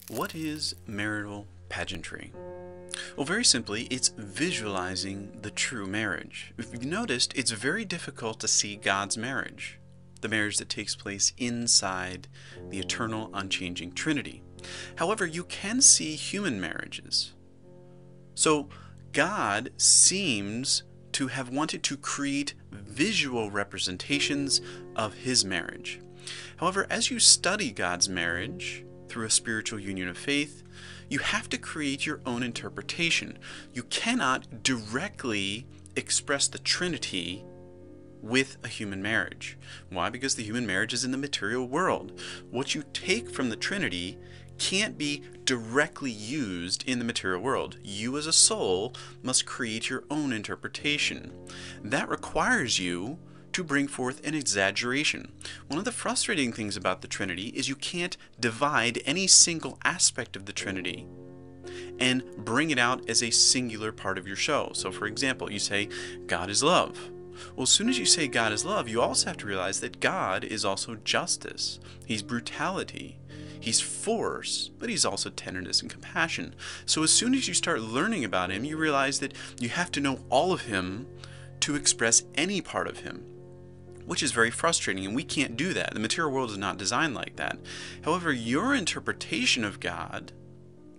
What is marital pageantry? Well, very simply, it's visualizing the true marriage. If you've noticed, it's very difficult to see God's marriage, the marriage that takes place inside the eternal, unchanging Trinity. However, you can see human marriages. So, God seems to have wanted to create visual representations of His marriage. However, as you study God's marriage through a spiritual union of faith, you have to create your own interpretation. You cannot directly express the Trinity with a human marriage. Why? Because the human marriage is in the material world. What you take from the Trinity can't be directly used in the material world. You as a soul must create your own interpretation. That requires you to bring forth an exaggeration. One of the frustrating things about the Trinity is you can't divide any single aspect of the Trinity and bring it out as a singular part of your show. So for example, you say, God is love. Well, as soon as you say God is love, you also have to realize that God is also justice. He's brutality. He's force, but he's also tenderness and compassion. So as soon as you start learning about him, you realize that you have to know all of him to express any part of him, which is very frustrating, and we can't do that. The material world is not designed like that. However, your interpretation of God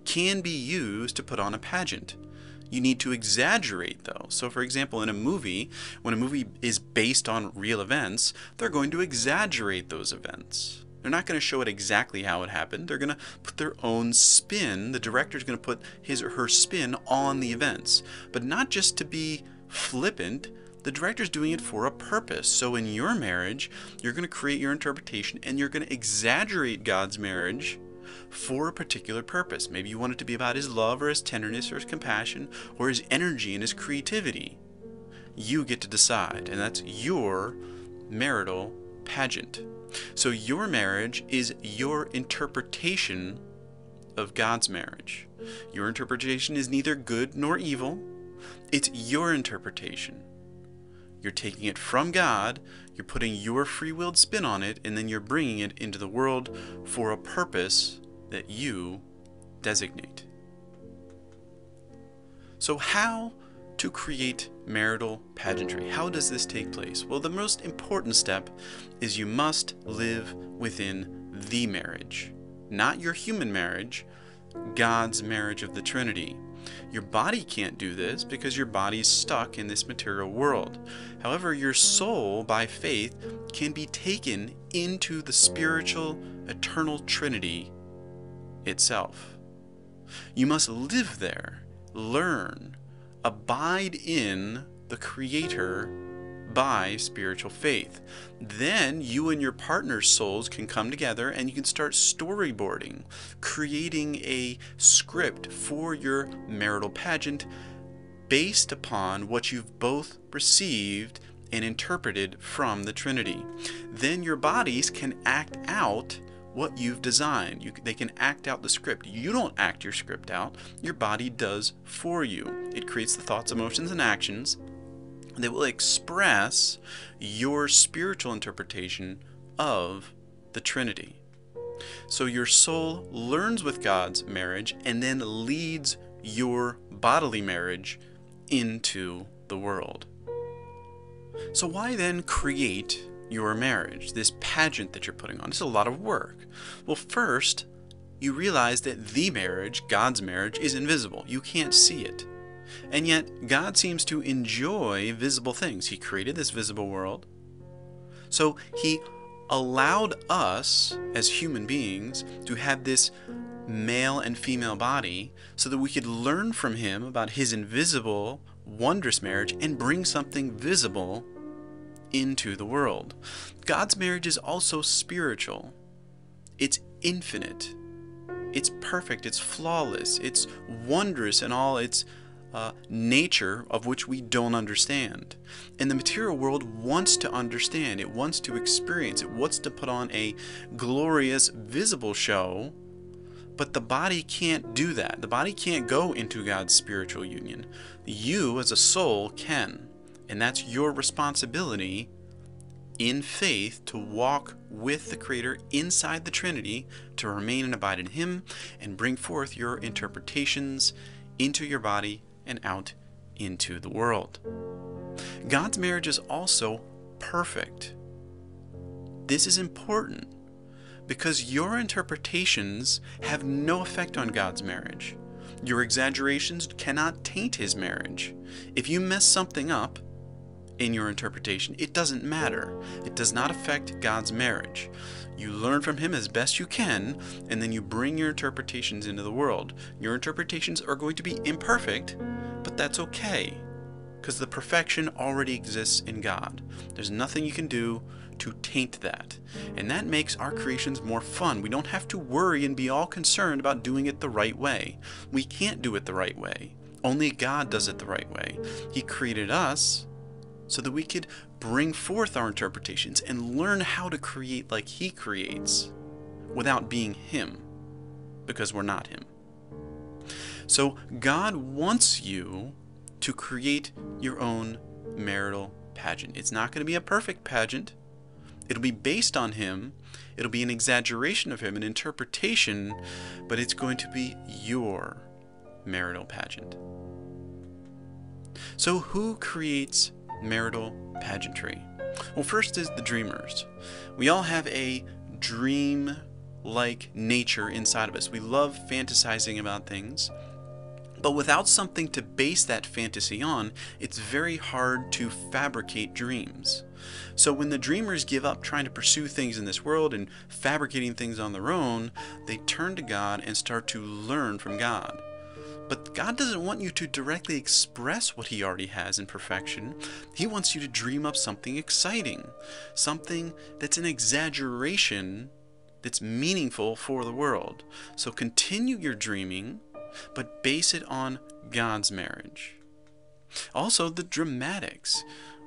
can be used to put on a pageant. You need to exaggerate, though. So for example, in a movie, when a movie is based on real events, they're going to exaggerate those events. They're not going to show it exactly how it happened. They're going to put their own spin. The director's going to put his or her spin on the events. But not just to be flippant. The director's doing it for a purpose. So in your marriage, you're going to create your interpretation and you're going to exaggerate God's marriage for a particular purpose. Maybe you want it to be about his love or his tenderness or his compassion or his energy and his creativity. You get to decide, and that's your marital pageant. So your marriage is your interpretation of God's marriage. Your interpretation is neither good nor evil. It's your interpretation. You're taking it from God, you're putting your free-willed spin on it, and then you're bringing it into the world for a purpose that you designate. So how to create marital pageantry? How does this take place? Well, the most important step is you must live within the marriage. Not your human marriage, God's marriage of the Trinity. Your body can't do this because your body is stuck in this material world. However, your soul, by faith, can be taken into the spiritual, eternal Trinity itself. You must live there, learn, abide in the Creator by spiritual faith. Then you and your partner's souls can come together and you can start storyboarding, creating a script for your marital pageant based upon what you've both received and interpreted from the Trinity. Then your bodies can act out what you've designed. They can act out the script. You don't act your script out. Your body does for you. It creates the thoughts, emotions, and actions that will express your spiritual interpretation of the Trinity. So your soul learns with God's marriage and then leads your bodily marriage into the world. So why then create your marriage, this pageant that you're putting on? It's a lot of work. Well, first, you realize that the marriage, God's marriage, is invisible. You can't see it. And yet, God seems to enjoy visible things. He created this visible world. So He allowed us, as human beings, to have this male and female body so that we could learn from Him about His invisible, wondrous marriage and bring something visible into the world. God's marriage is also spiritual. It's infinite. It's perfect. It's flawless. It's wondrous in all its nature, of which we don't understand. And the material world wants to understand. It wants to experience. It wants to put on a glorious, visible show, but the body can't do that. The body can't go into God's spiritual union. You, as a soul, can. And that's your responsibility in faith to walk with the Creator inside the Trinity, to remain and abide in Him, and bring forth your interpretations into your body and out into the world. God's marriage is also perfect. This is important because your interpretations have no effect on God's marriage. Your exaggerations cannot taint His marriage. If you mess something up in your interpretation, it doesn't matter. It does not affect God's marriage. You learn from Him as best you can, and then you bring your interpretations into the world. Your interpretations are going to be imperfect, but that's okay, because the perfection already exists in God. There's nothing you can do to taint that. And that makes our creations more fun. We don't have to worry and be all concerned about doing it the right way. We can't do it the right way. Only God does it the right way. He created us so that we could bring forth our interpretations and learn how to create like He creates without being Him, because we're not Him. So God wants you to create your own marital pageant. It's not going to be a perfect pageant. It'll be based on Him. It'll be an exaggeration of Him, an interpretation, but it's going to be your marital pageant. So who creates marital pageantry? Well, first is the dreamers. We all have a dream-like nature inside of us. We love fantasizing about things. But without something to base that fantasy on, it's very hard to fabricate dreams. So when the dreamers give up trying to pursue things in this world and fabricating things on their own, they turn to God and start to learn from God. But God doesn't want you to directly express what He already has in perfection. He wants you to dream up something exciting, something that's an exaggeration that's meaningful for the world. So continue your dreaming, but base it on God's marriage. Also, the dramatics.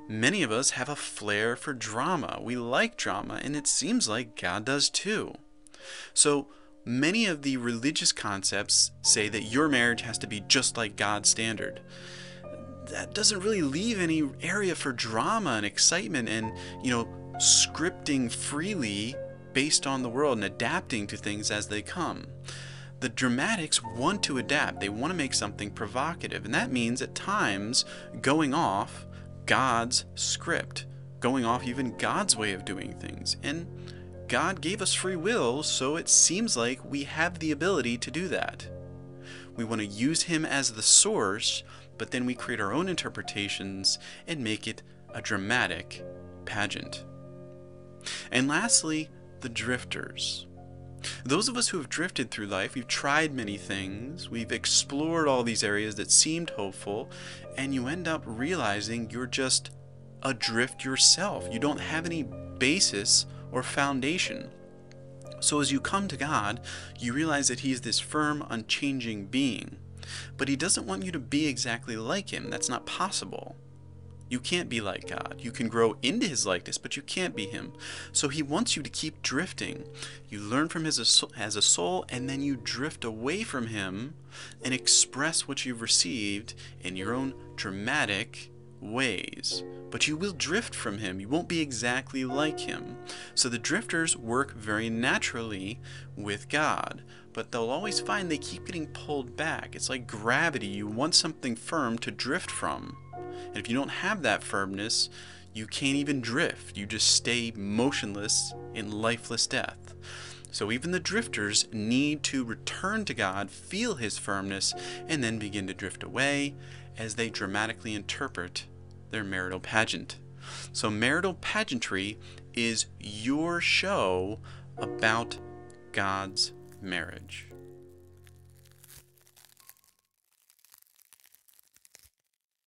Many of us have a flair for drama. We like drama, and it seems like God does too. So many of the religious concepts say that your marriage has to be just like God's standard. That doesn't really leave any area for drama and excitement and, scripting freely based on the world and adapting to things as they come. The dramatics want to adapt. They want to make something provocative, and that means at times going off God's script, going off even God's way of doing things. And God gave us free will, so it seems like we have the ability to do that. We want to use Him as the source, but then we create our own interpretations and make it a dramatic pageant. And lastly, the drifters. Those of us who have drifted through life, we've tried many things, we've explored all these areas that seemed hopeful, and you end up realizing you're just adrift yourself. You don't have any basis or foundation. So as you come to God, you realize that He's this firm, unchanging being. But He doesn't want you to be exactly like Him. That's not possible. You can't be like God. You can grow into His likeness, but you can't be Him. So He wants you to keep drifting. You learn from Him as a soul, and then you drift away from Him and express what you've received in your own dramatic ways. But you will drift from Him. You won't be exactly like Him. So the drifters work very naturally with God, but they'll always find they keep getting pulled back. It's like gravity. You want something firm to drift from. And if you don't have that firmness, you can't even drift. You just stay motionless in lifeless death. So even the drifters need to return to God, feel His firmness, and then begin to drift away as they dramatically interpret their marital pageant. So marital pageantry is your show about God's marriage.